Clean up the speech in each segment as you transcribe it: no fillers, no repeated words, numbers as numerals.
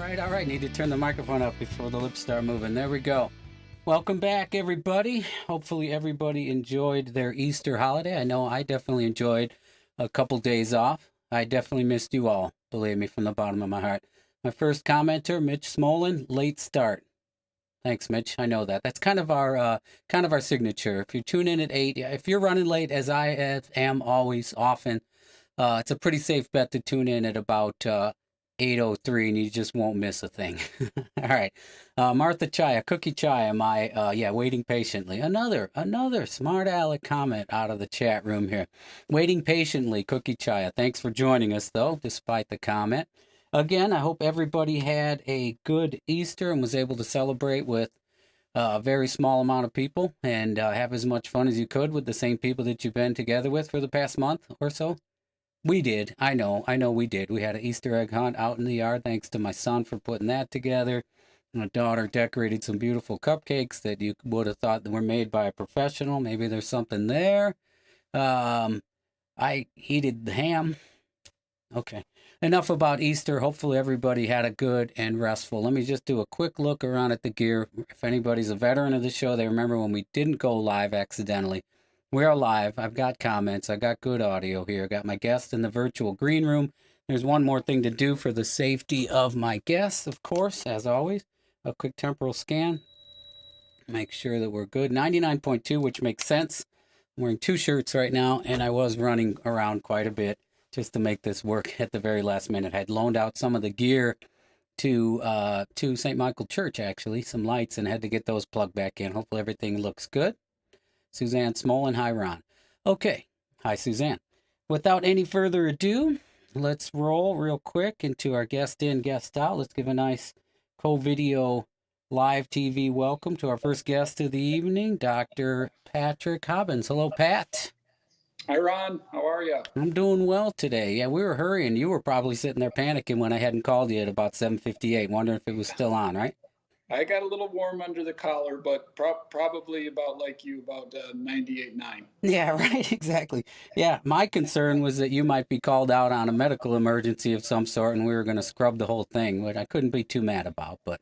All right. Need to turn the microphone up before the lips start moving. There we go. Welcome back, everybody. Hopefully, everybody enjoyed their Easter holiday. I know I definitely enjoyed a couple days off. I definitely missed you all, believe me, from the bottom of my heart. My first commenter, Mitch Smolin, late start. Thanks, Mitch. I know that. That's kind of our signature. If you tune in at 8, if you're running late, as I am always often, it's a pretty safe bet to tune in at about 8:03, and you just won't miss a thing. All right. Martha Chaya, Cookie Chaya, waiting patiently. Another smart aleck comment out of the chat room here. Waiting patiently, Cookie Chaya. Thanks for joining us, though, despite the comment. Again, I hope everybody had a good Easter and was able to celebrate with a very small amount of people and have as much fun as you could with the same people that you've been together with for the past month or so. We did. I know we did. We had an Easter egg hunt out in the yard, thanks to my son for putting that together. My daughter decorated some beautiful cupcakes that you would have thought were made by a professional. Maybe there's something there. I heated the ham. Okay. Enough about Easter. Hopefully everybody had a good and restful. Let me just do a quick look around at the gear. If anybody's a veteran of the show, they remember when we didn't go live accidentally. We are live. I've got comments. I got good audio here. I got my guest in the virtual green room. There's one more thing to do for the safety of my guests, of course, as always. A quick temporal scan. Make sure that we're good. 99.2, which makes sense. I'm wearing 2 shirts right now, and I was running around quite a bit just to make this work at the very last minute. I had loaned out some of the gear to St. Michael Church, actually, some lights, and had to get those plugged back in. Hopefully everything looks good. Suzanne Smolin, hi, Ron. Okay, hi, Suzanne. Without any further ado, let's roll real quick into our guest in, guest out. Let's give a nice co-video live TV welcome to our first guest of the evening, Dr. Patrick Cobbins. Hello, Pat. Hi, Ron. How are you? I'm doing well today. Yeah, we were hurrying. You were probably sitting there panicking when I hadn't called you at about 7:58, wondering if it was still on, right? I got a little warm under the collar, but probably about like you, about 98.9. Yeah, right, exactly. Yeah, my concern was that you might be called out on a medical emergency of some sort and we were going to scrub the whole thing, which I couldn't be too mad about. But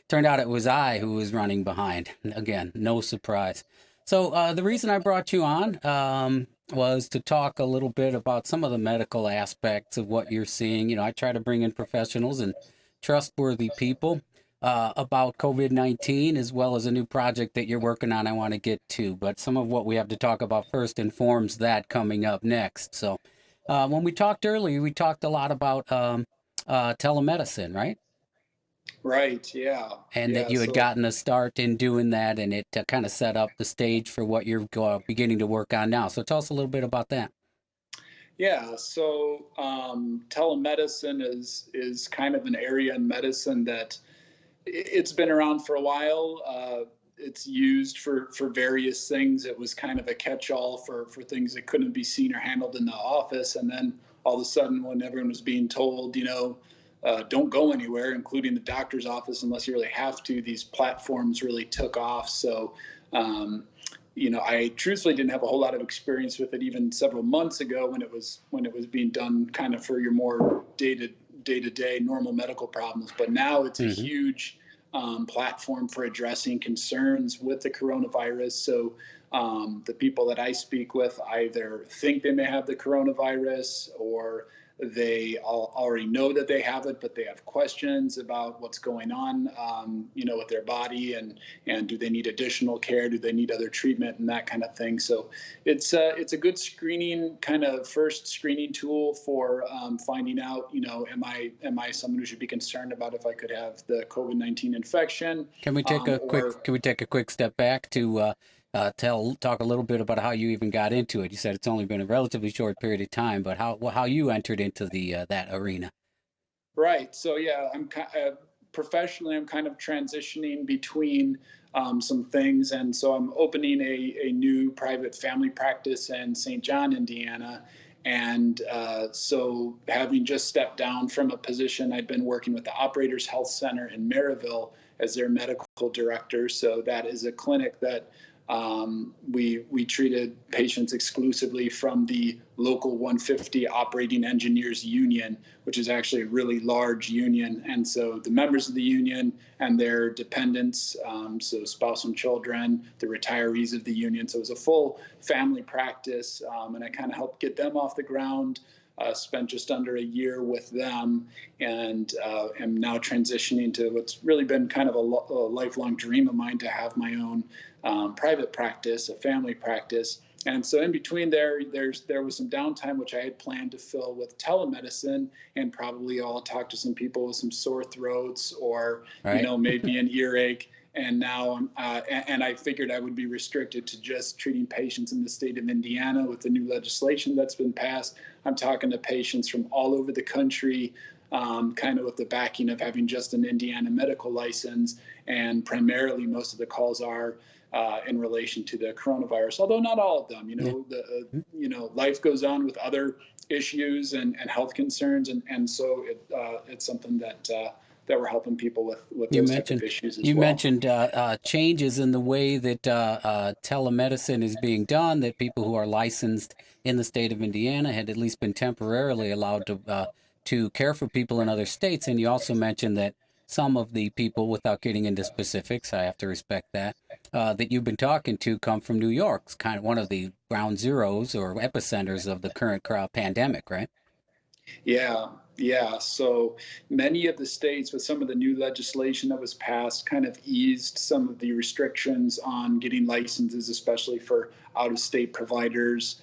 turned out it was I who was running behind. Again, no surprise. So the reason I brought you on was to talk a little bit about some of the medical aspects of what you're seeing. You know, I try to bring in professionals and trustworthy people about COVID-19, as well as a new project that you're working on I want to get to. But some of what we have to talk about first informs that coming up next. So when we talked earlier, we talked a lot about telemedicine, right? Right, yeah. And that you had gotten a start in doing that, and it kind of set up the stage for what you're beginning to work on now. So tell us a little bit about that. Yeah, so telemedicine is kind of an area in medicine that it's been around for a while. It's used for various things. It was kind of a catch-all for things that couldn't be seen or handled in the office. And then all of a sudden, when everyone was being told, don't go anywhere, including the doctor's office, unless you really have to, these platforms really took off. So, I truthfully didn't have a whole lot of experience with it even several months ago when it was being done kind of for your more day-to-day normal medical problems. But now it's a huge platform for addressing concerns with the coronavirus. So the people that I speak with either think they may have the coronavirus, or they already know that they have it, but they have questions about what's going on, with their body, and do they need additional care? Do they need other treatment and that kind of thing? So it's a good screening, kind of first screening tool for finding out, am I someone who should be concerned about if I could have the COVID-19 infection? Can we take a quick step back to talk a little bit about how you even got into it? You said it's only been a relatively short period of time, but how you entered into that arena? Right. So yeah, professionally, I'm kind of transitioning between some things, and so I'm opening a new private family practice in St. John, Indiana. And so having just stepped down from a position, I'd been working with the Operators Health Center in Maryville as their medical director. So that is a clinic that We treated patients exclusively from the local 150 Operating Engineers Union, which is actually a really large union. And so the members of the union and their dependents, so spouse and children, the retirees of the union. So it was a full family practice, and I kind of helped get them off the ground. Spent just under a year with them, and am now transitioning to what's really been kind of a lifelong dream of mine, to have my own private practice, a family practice. And so in between there was some downtime, which I had planned to fill with telemedicine, and probably I'll talk to some people with some sore throats, or, Right. maybe an earache. And now, and I figured I would be restricted to just treating patients in the state of Indiana with the new legislation that's been passed. I'm talking to patients from all over the country, kind of with the backing of having just an Indiana medical license. And primarily, most of the calls are in relation to the coronavirus, although not all of them. Life goes on with other issues and health concerns, and so it's something that we're helping people with You those type mentioned of issues as you well. mentioned changes in the way that telemedicine is being done. That people who are licensed in the state of Indiana had at least been temporarily allowed to care for people in other states. And you also mentioned that some of the people, without getting into specifics, I have to respect that, that you've been talking to come from New York. It's kind of one of the ground zeros or epicenters of the current pandemic, right? Yeah, yeah. So many of the states, with some of the new legislation that was passed, kind of eased some of the restrictions on getting licenses, especially for out-of-state providers.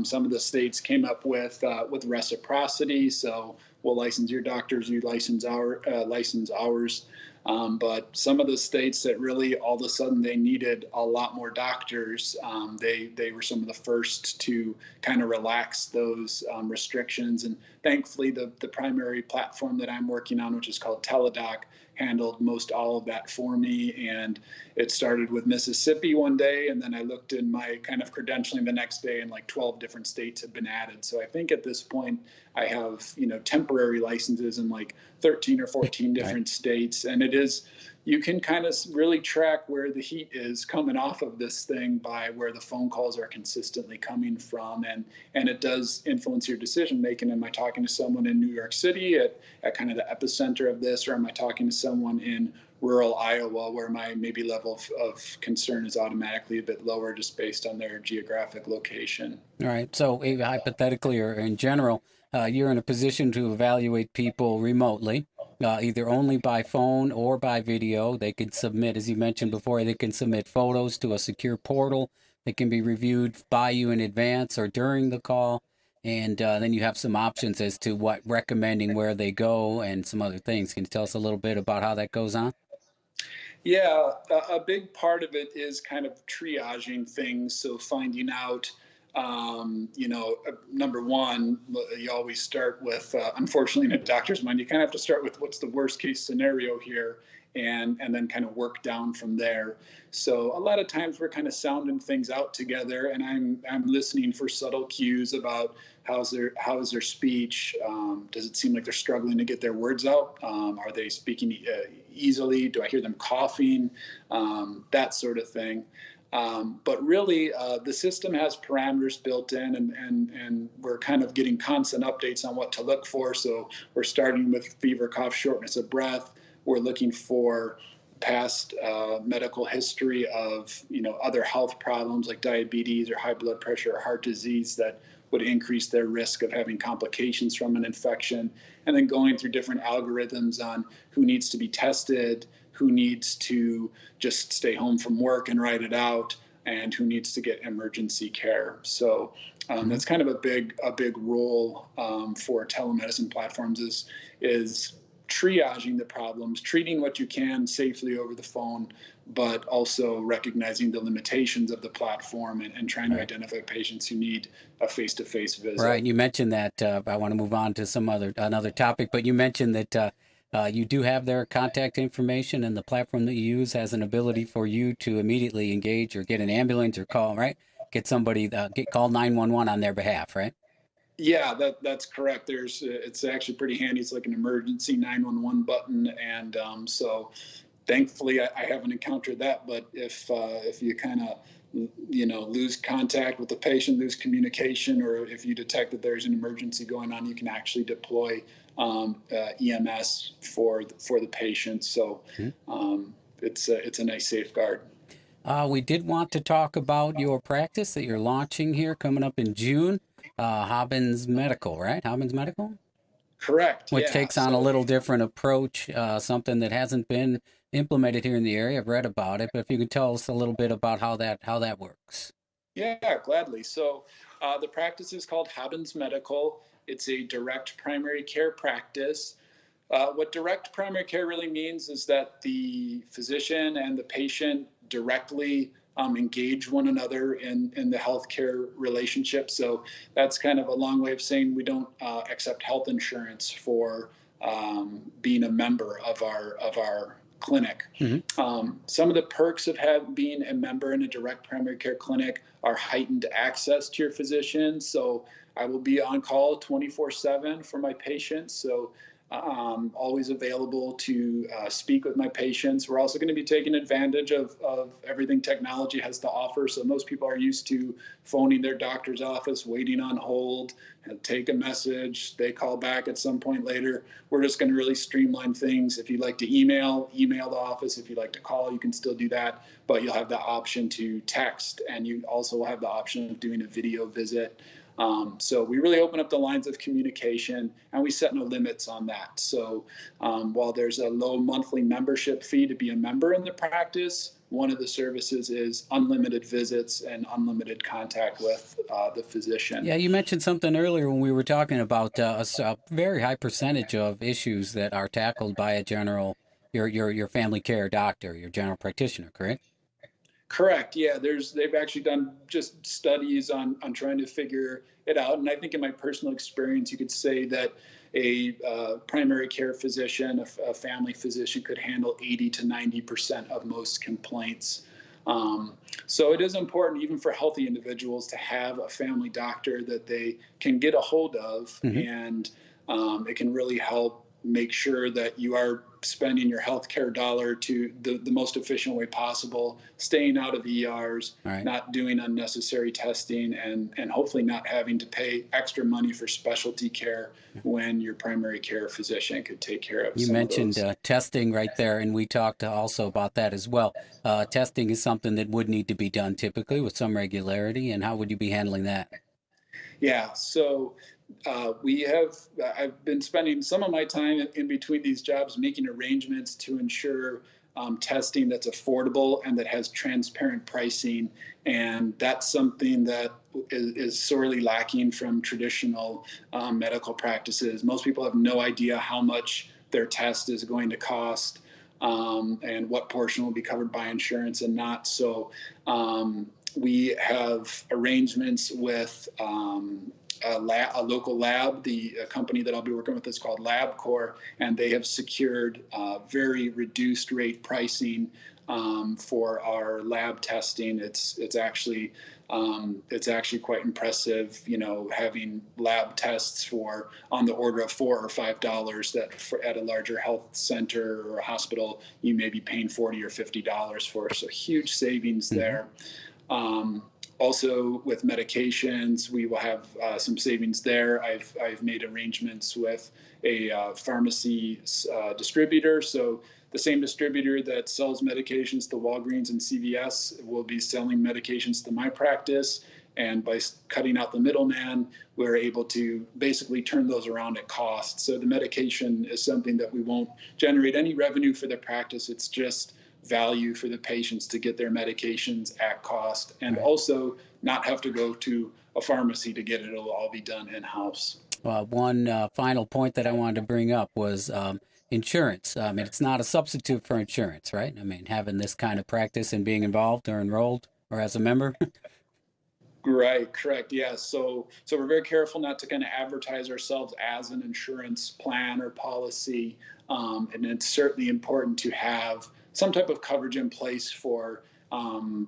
Some of the states came up with reciprocity, so we'll license your doctors, you license ours. But some of the states that really all of a sudden they needed a lot more doctors, they were some of the first to kind of relax those restrictions. And thankfully, the primary platform that I'm working on, which is called Teledoc, handled most all of that for me. And it started with Mississippi one day, and then I looked in my kind of credentialing the next day, and like 12 different states had been added. So I think at this point I have temporary licenses in like 13 or 14 Right. different states, and it is, you can kind of really track where the heat is coming off of this thing by where the phone calls are consistently coming from, and it does influence your decision making. Am I talking to someone in New York City at kind of the epicenter of this, or am I talking to someone in rural Iowa, where my maybe level of concern is automatically a bit lower just based on their geographic location? All right. So, hypothetically or in general, you're in a position to evaluate people remotely, either only by phone or by video. They can submit, as you mentioned before, they can submit photos to a secure portal. They can be reviewed by you in advance or during the call. And then you have some options as to what recommending where they go and some other things. Can you tell us a little bit about how that goes on? Yeah, a big part of it is kind of triaging things. So finding out, number one, you always start with, unfortunately, in a doctor's mind, you kind of have to start with what's the worst case scenario here, and then kind of work down from there. So a lot of times we're kind of sounding things out together, and I'm listening for subtle cues about how is their speech. Does it seem like they're struggling to get their words out? Are they speaking easily? Do I hear them coughing? That sort of thing. But really, the system has parameters built in, and we're kind of getting constant updates on what to look for. So we're starting with fever, cough, shortness of breath. We're looking for past medical history of other health problems like diabetes or high blood pressure or heart disease that would increase their risk of having complications from an infection, and then going through different algorithms on who needs to be tested, who needs to just stay home from work and ride it out, and who needs to get emergency care. So Mhm. that's kind of a big role for telemedicine platforms is triaging the problems, treating what you can safely over the phone, but also recognizing the limitations of the platform, and trying to Right. identify patients who need a face-to-face Right. visit. You mentioned that. I want to move on to some another topic, but you mentioned that you do have their contact information, and the platform that you use has an ability for you to immediately engage or get an ambulance or call, right? Get somebody, call 911 on their behalf, right? Yeah, that's correct. It's actually pretty handy. It's like an emergency 911 button, and so thankfully I haven't encountered that. But if you kind of lose contact with the patient, lose communication, or if you detect that there's an emergency going on, you can actually deploy EMS for the patient. So it's a nice safeguard. We did want to talk about your practice that you're launching here coming up in June. Cobbins Medical, right? Cobbins Medical? Correct. Which Yeah. takes on a little different approach, something that hasn't been implemented here in the area. I've read about it, but if you could tell us a little bit about how that works. Yeah, gladly. So the practice is called Cobbins Medical. It's a direct primary care practice. What direct primary care really means is that the physician and the patient directly engage one another in the healthcare relationship. So that's kind of a long way of saying we don't accept health insurance for being a member of our clinic. Some of the perks of being a member in a direct primary care clinic are heightened access to your physician. So I will be on call 24/7 for my patients. So always available to speak with my patients. We're also going to be taking advantage of everything technology has to offer. So most people are used to phoning their doctor's office, waiting on hold, and take a message. They call back at some point later. We're just going to really streamline things. If you'd like to email the office. If you'd like to call, you can still do that, but you'll have the option to text, and you also will have the option of doing a video visit. So we really open up the lines of communication, and we set no limits on that. So while there's a low monthly membership fee to be a member in the practice, one of the services is unlimited visits and unlimited contact with the physician. Yeah, you mentioned something earlier when we were talking about a very high percentage of issues that are tackled by your family care doctor, your general practitioner, correct? Correct. Yeah, they've actually done just studies on trying to figure it out, and I think in my personal experience, you could say that a primary care physician, a family physician, could handle 80 to 90% of most complaints. So it is important, even for healthy individuals, to have a family doctor that they can get a hold of, and it can really help make sure that you are spending your healthcare dollar to the most efficient way possible, staying out of ERs, not doing unnecessary testing, and hopefully not having to pay extra money for specialty care when your primary care physician could take care of You some mentioned of those. testing right there, and we talked also about that as well. Testing is something that would need to be done typically with some regularity, and how would you be handling that? Yeah, so I've been spending some of my time in between these jobs making arrangements to ensure testing that's affordable and that has transparent pricing. And that's something that is sorely lacking from traditional medical practices. Most people have no idea how much their test is going to cost, and what portion will be covered by insurance and not. So we have arrangements with a local lab. The company that I'll be working with is called LabCorp, and they have secured very reduced rate pricing for our lab testing. It's actually quite impressive, having lab tests for on the order of $4 or $5 that at a larger health center or a hospital you may be paying $40 or $50 for. So huge savings there. Also, with medications, we will have some savings there. I've made arrangements with a pharmacy distributor. So the same distributor that sells medications to Walgreens and CVS will be selling medications to my practice. And by cutting out the middleman, we're able to basically turn those around at cost. So the medication is something that we won't generate any revenue for the practice. It's just value for the patients to get their medications at cost, and also not have to go to a pharmacy to get it. It'll all be done in-house. One final point that I wanted to bring up was insurance. I mean, it's not a substitute for insurance, right? I mean, having this kind of practice and being involved or enrolled or as a member. Right, correct. Yeah. So we're very careful not to kind of advertise ourselves as an insurance plan or policy. And it's certainly important to have some type of coverage in place for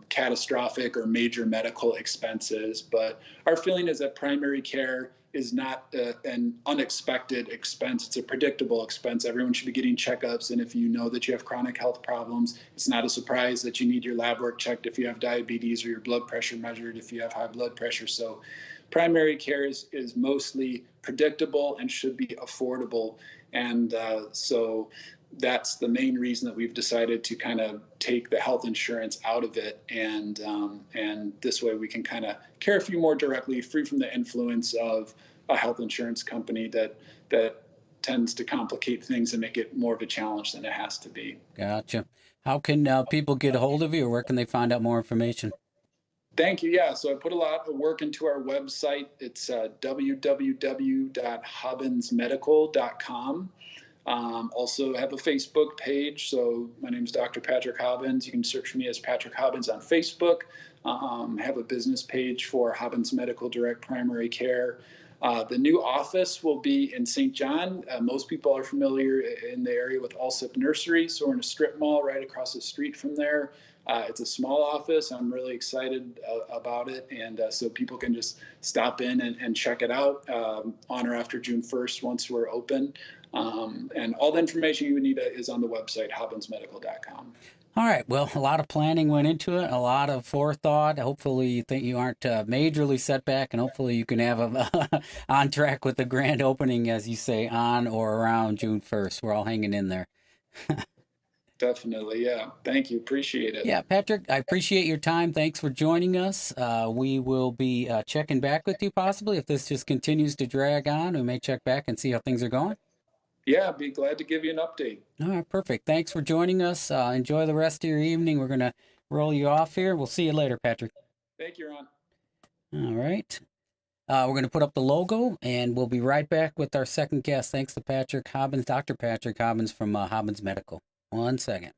catastrophic or major medical expenses. But our feeling is that primary care is not an unexpected expense. It's a predictable expense. Everyone should be getting checkups. And if you know that you have chronic health problems, it's not a surprise that you need your lab work checked if you have diabetes, or your blood pressure measured if you have high blood pressure. So primary care is mostly predictable and should be affordable. And so that's the main reason that we've decided to kind of take the health insurance out of it, and this way we can kind of care for you more directly, free from the influence of a health insurance company that tends to complicate things and make it more of a challenge than it has to be. Gotcha. How can people get a hold of you, or where can they find out more information? Thank you. Yeah, so I put a lot of work into our website. It's www.hobbinsmedical.com. Also have a Facebook page. So my name is Dr. Patrick Cobbins. You can search me as Patrick Cobbins on Facebook. Have a business page for Cobbins Medical Direct Primary Care. The new office will be in St. John. Most people are familiar in the area with Allsip Nursery. So we're in a strip mall right across the street from there. It's a small office. I'm really excited about it. And so people can just stop in and check it out on or after June 1st once we're open. And all the information you would need is on the website, hobbinsmedical.com. All right. Well, a lot of planning went into it, a lot of forethought. Hopefully you think you aren't majorly set back, and hopefully you can have a on track with the grand opening, as you say, on or around June 1st. We're all hanging in there. Definitely. Yeah. Thank you. Appreciate it. Yeah, Patrick, I appreciate your time. Thanks for joining us. We will be checking back with you possibly. If this just continues to drag on, we may check back and see how things are going. Yeah, I'd be glad to give you an update. All right, perfect. Thanks for joining us. Enjoy the rest of your evening. We're going to roll you off here. We'll see you later, Patrick. Thank you, Ron. All right. We're going to put up the logo, and we'll be right back with our second guest. Thanks to Patrick Cobbins, Dr. Patrick Cobbins from Cobbins Medical. 1 second.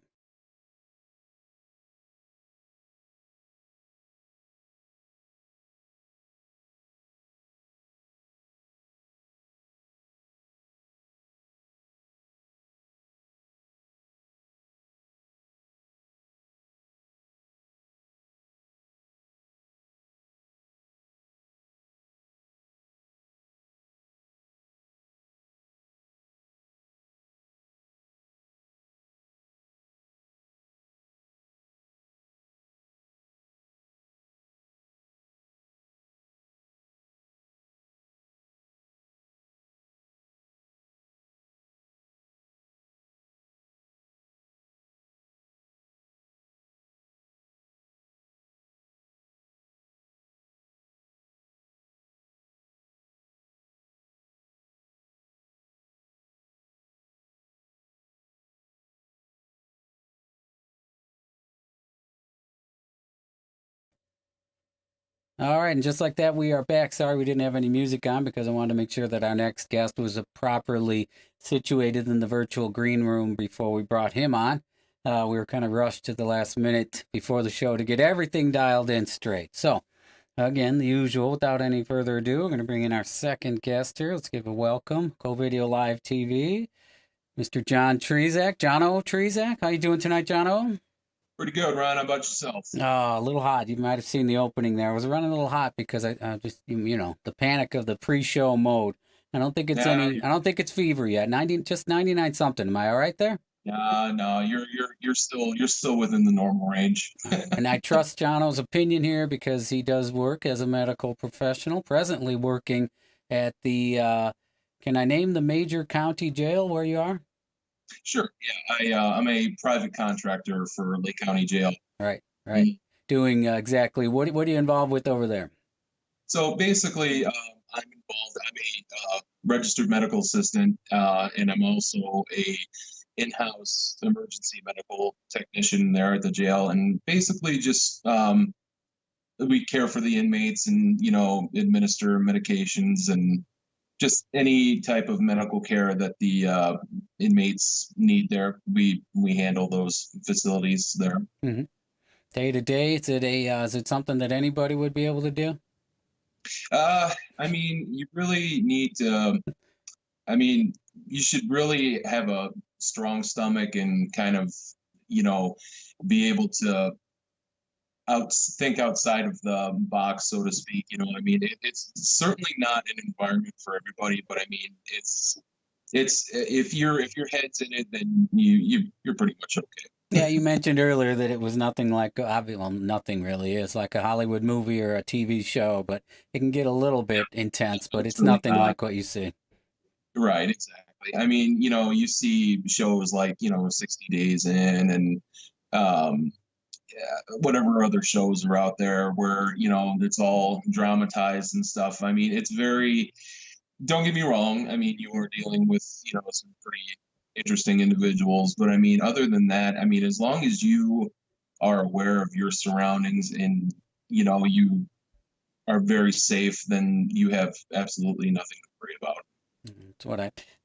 All right, and just like that, we are back. Sorry we didn't have any music on because I wanted to make sure that our next guest was properly situated in the virtual green room before we brought him on. We were kind of rushed to the last minute before the show to get everything dialed in straight. So, again, the usual, without any further ado, we're going to bring in our second guest here. Let's give a welcome, Co-Video Live TV, Mr. John Trzak. John O. Trzak, how you doing tonight, John O.? Pretty good, Ron. How about yourself? Oh, a little hot. You might have seen the opening there. I was running a little hot because I just, the panic of the pre-show mode. I don't think it's I don't think it's fever yet. 99 something. Am I all right there? No, you're still within the normal range. And I trust Jono's opinion here because he does work as a medical professional, presently working at the, can I name the major county jail where you are? Sure. Yeah, I'm a private contractor for Lake County Jail. Right. Doing exactly what are you involved with over there? So basically, I'm involved. I'm a registered medical assistant, and I'm also a in-house emergency medical technician there at the jail. And basically, just we care for the inmates and administer medications and just any type of medical care that the inmates need there. We handle those facilities there. Mm-hmm. Day to day, is it something that anybody would be able to do? I mean, you really need to. I mean, you should really have a strong stomach and kind of, be able to think outside of the box, so to speak. You know, I mean, it's certainly not an environment for everybody, but I mean, it's if your head's in it, then you're pretty much okay. Yeah, you mentioned earlier that it was nothing like, well, nothing really is like a Hollywood movie or a TV show, but it can get a little bit intense, but it's really nothing like what you see. Right, exactly. I mean, you know, you see shows like, you know, 60 Days In and whatever other shows are out there where, you know, it's all dramatized and stuff. I mean, it's very, don't get me wrong. I mean, you are dealing with, you know, some pretty interesting individuals, but I mean, other than that, I mean, as long as you are aware of your surroundings and, you know, you are very safe, then you have absolutely nothing to worry about.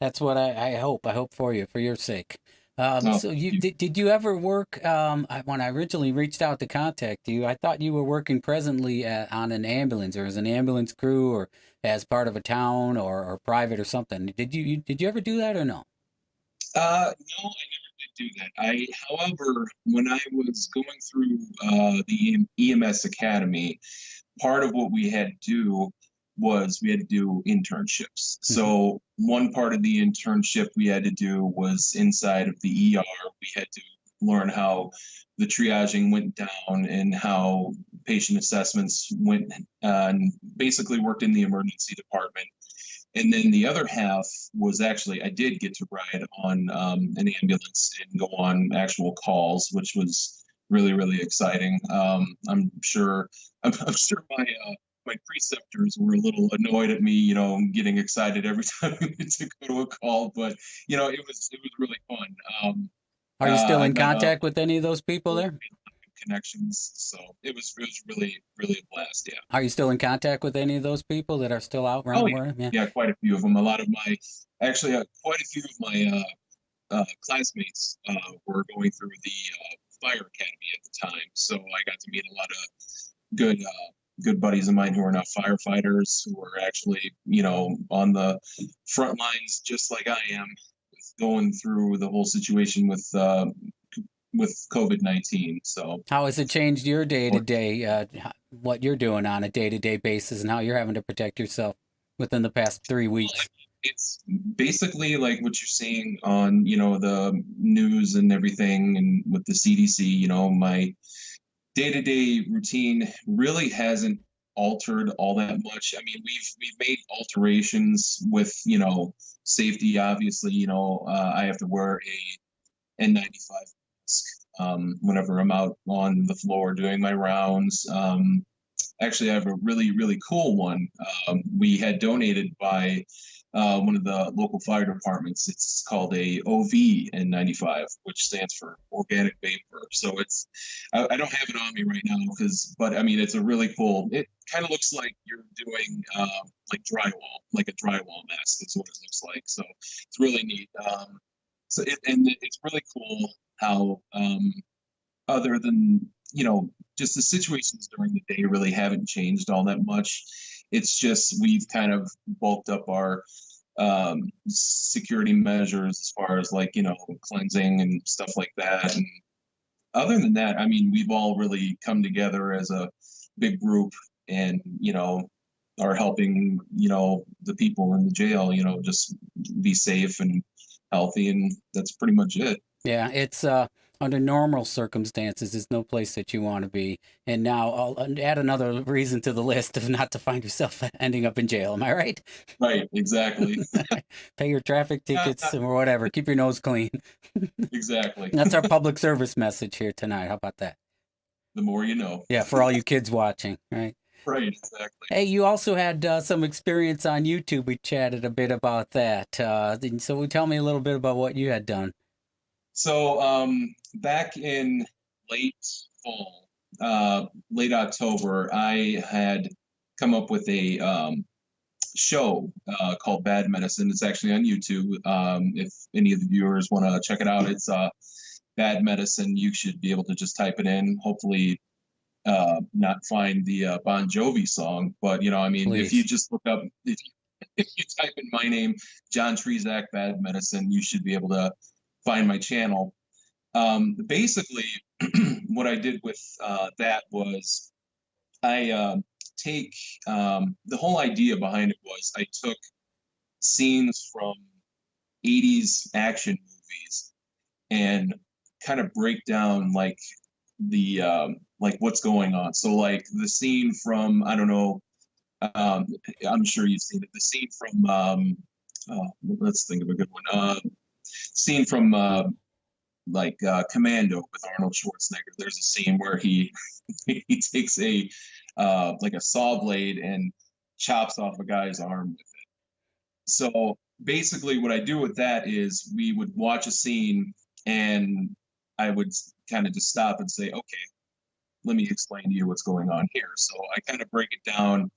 That's what I hope. I hope for you, for your sake. Oh, So did you ever work, when I originally reached out to contact you, I thought you were working presently on an ambulance or as an ambulance crew or as part of a town or private or something. Did you ever do that or no? no, I never did do that. However, when I was going through the EMS Academy, part of what we had to do was we had to do internships. Mhm. So one part of the internship we had to do was inside of the ER. We had to learn how the triaging went down and how patient assessments went, and basically worked in the emergency department. And then the other half was actually I did get to ride on an ambulance and go on actual calls, which was really exciting. I'm sure I'm sure my preceptors were a little annoyed at me, you know, getting excited every time we went to go to a call, but you know, it was really fun. Are you still I in met contact with any of those people there? connections, so it was really a blast. Yeah. Are you still in contact with any of those people that are still out Oh running yeah, where? Yeah. yeah, quite a few of them. A lot of my actually quite a few of my classmates were going through the fire academy at the time, so I got to meet a lot of good buddies of mine who are now firefighters who are actually, you know, on the front lines just like I am, going through the whole situation with COVID-19. So How has it changed your day to day, what you're doing on a day to day basis and how you're having to protect yourself within the past 3 weeks? it's basically like what you're seeing on, you know, the news and everything, and with the CDC. You know, my day-to-day routine really hasn't altered all that much. I mean, we've made alterations with, you know, safety. Obviously, you know, I have to wear a N95 mask whenever I'm out on the floor doing my rounds. Actually, I have a really cool one. We had donated by one of the local fire departments. It's called a OV N95, which stands for organic vapor. So I don't have it on me right now but I mean, it's a really cool. It kind of looks like you're doing like drywall, like a drywall mask. Is what it looks like. So it's really neat. And it's really cool how other than, you know, just the situations during the day really haven't changed all that much. It's just we've kind of bulked up our security measures as far as, like, you know, cleansing and stuff like that. And other than that, I mean, we've all really come together as a big group and, you know, are helping, you know, the people in the jail, you know, just be safe and healthy. And that's pretty much it. Yeah, it's under normal circumstances, it's no place that you want to be. And now I'll add another reason to the list of not to find yourself ending up in jail. Am I right? Right, exactly. Pay your traffic tickets or whatever. Keep your nose clean. Exactly. That's our public service message here tonight. How about that? The more you know. Yeah, for all you kids watching, right? Right, exactly. Hey, you also had some experience on YouTube. We chatted a bit about that. So tell me a little bit about what you had done. So back in late fall, late October, I had come up with a show called Bad Medicine. It's actually on YouTube. If any of the viewers want to check it out, it's Bad Medicine. You should be able to just type it in. Hopefully, not find the Bon Jovi song, but you know, I mean, Please. if you just look up, if you type in my name, John Trezak, Bad Medicine, you should be able to find my channel. Basically, what I did with that was I take the whole idea behind it was I took scenes from 80s action movies and kind of break down like what's going on. So like the scene from, I don't know, I'm sure you've seen it. The scene from let's think of a good one. Scene from Commando with Arnold Schwarzenegger. There's a scene where he he takes a like a saw blade and chops off a guy's arm with it. So basically, what I do with that is we would watch a scene and I would kind of just stop and say, okay, let me explain to you what's going on here. So I kind of break it down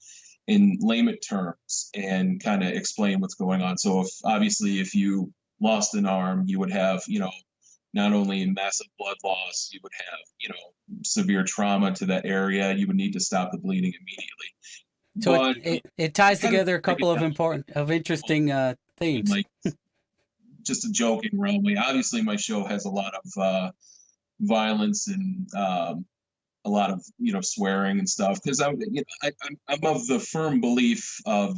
in layman terms and kind of explain what's going on. So if you lost an arm, you would have, not only massive blood loss, you would have, severe trauma to that area. You would need to stop the bleeding immediately. So but it ties together a couple of interesting themes. Like just a joking around way. Obviously, my show has a lot of violence and a lot of swearing and stuff because I'm of the firm belief of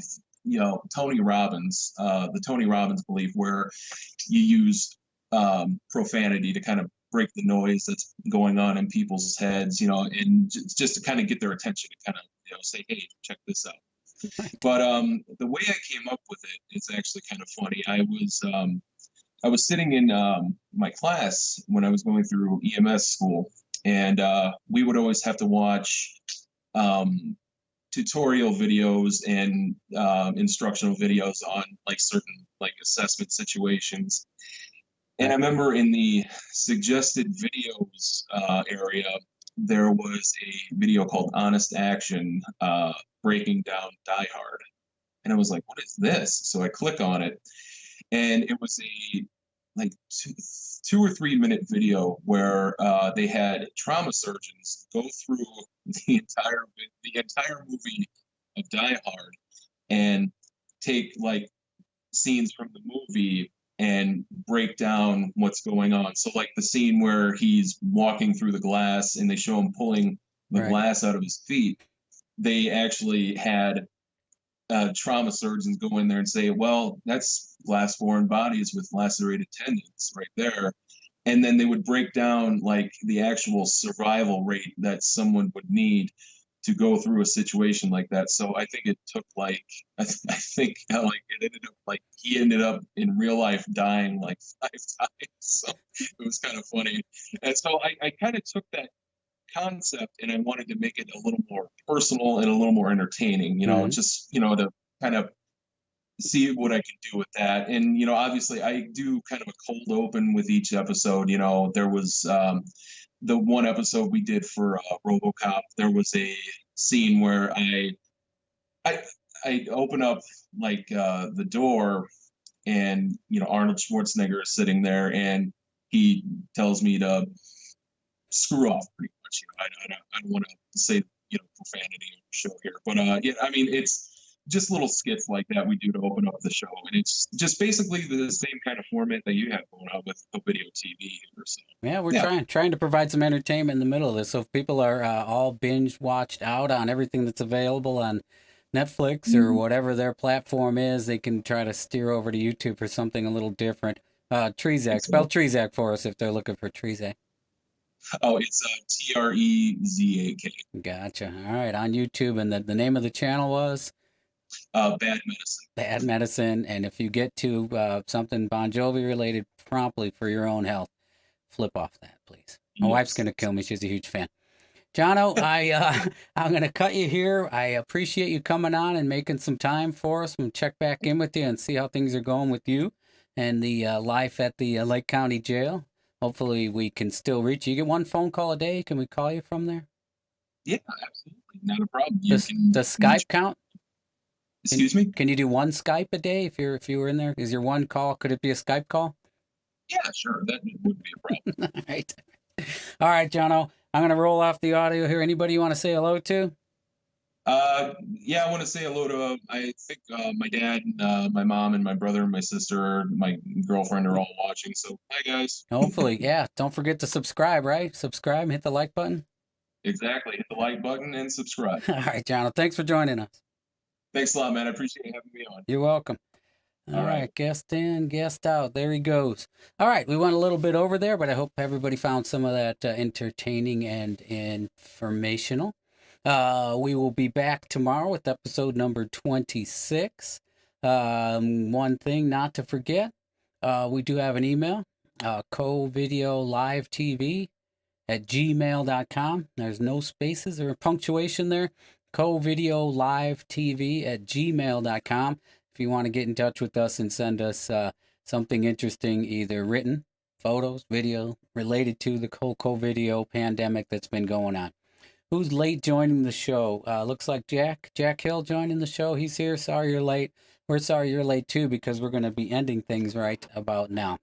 Tony Robbins, the Tony Robbins belief, where you use profanity to kind of break the noise that's going on in people's heads, and just to kind of get their attention and kind of say, hey, check this out. But the way I came up with it is actually kind of funny. I was sitting in my class when I was going through EMS school, and we would always have to watch tutorial videos and instructional videos on certain assessment situations. And I remember in the suggested videos area, there was a video called Honest Action, breaking down Die Hard. And I was like, what is this? So I click on it, and it was a two or 3 minute video where they had trauma surgeons go through the entire movie of Die Hard and take scenes from the movie and break down what's going on. So the scene where he's walking through the glass and they show him pulling the glass out of his feet, they actually had trauma surgeons go in there and say, well, that's glass foreign bodies with lacerated tendons right there. And then they would break down the actual survival rate that someone would need to go through a situation like that. So I think it took I think it ended up he ended up in real life dying 5 times. So it was kind of funny. And so I kind of took that concept and I wanted to make it a little more personal and a little more entertaining, just, to kind of see what I could do with that. And, obviously I do kind of a cold open with each episode. There was the one episode we did for RoboCop. There was a scene where I open up the door and, Arnold Schwarzenegger is sitting there and he tells me to screw off pretty much. I don't want to say, profanity on the show here, but it's just little skits like that we do to open up the show, and it's just basically the same kind of format that you have going on with a video TV or so. Yeah, we're trying to provide some entertainment in the middle of this. So if people are all binge watched out on everything that's available on Netflix or whatever their platform is, they can try to steer over to YouTube for something a little different. Trezak, spell Trezak for us if they're looking for Trezak. Oh, it's Trezak. Gotcha. All right, on YouTube, and the name of the channel was Bad Medicine. Bad Medicine. And if you get to something Bon Jovi related promptly for your own health, flip off that, please. My wife's gonna kill me. She's a huge fan. Jono, I'm gonna cut you here. I appreciate you coming on and making some time for us. We'll check back in with you and see how things are going with you and the life at the Lake County Jail. Hopefully we can still reach you. You get one phone call a day. Can we call you from there? Yeah, absolutely. Not a problem. Does Skype count? Excuse me? Can you do one Skype a day if you were in there? Is your one call, could it be a Skype call? Yeah, sure. That wouldn't be a problem. All right, Jono. I'm going to roll off the audio here. Anybody you want to say hello to? Yeah, I want to say hello to, I think my dad, my mom, and my brother, and my sister, my girlfriend are all watching. So, hi, guys. Hopefully, yeah. Don't forget to subscribe, right? Subscribe and hit the like button. Exactly. Hit the like button and subscribe. All right, John. Thanks for joining us. Thanks a lot, man. I appreciate having me on. You're welcome. All right, guest in, guest out. There he goes. All right, we went a little bit over there, but I hope everybody found some of that entertaining and informational. We will be back tomorrow with episode number 26. One thing not to forget, we do have an email, covideolivetv@gmail.com. There's no spaces or punctuation there. covideolivetv@gmail.com. If you want to get in touch with us and send us something interesting, either written, photos, video, related to the whole COVID pandemic that's been going on. Who's late joining the show? Looks like Jack Hill joining the show. He's here. Sorry you're late. We're sorry you're late too, because we're going to be ending things right about now.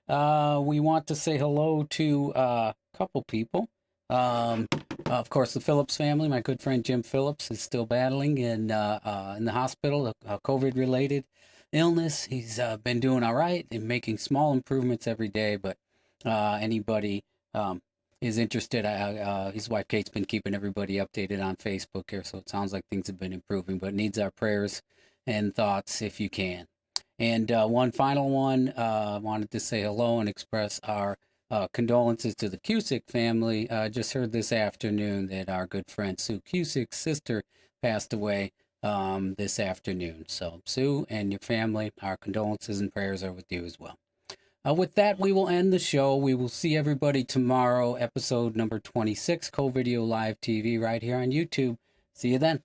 We want to say hello to a couple people. Of course, the Phillips family. My good friend Jim Phillips is still battling in the hospital, a COVID-related illness. He's been doing all right and making small improvements every day. But anybody is interested, his wife Kate's been keeping everybody updated on Facebook here, so it sounds like things have been improving, but needs our prayers and thoughts if you can. And one final one, wanted to say hello and express our condolences to the Cusick family. Just heard this afternoon that our good friend Sue Cusick's sister passed away this afternoon. So Sue and your family, our condolences and prayers are with you as well. With that, we will end the show. We will see everybody tomorrow, episode number 26, Co-Video Live TV, right here on YouTube. See you then.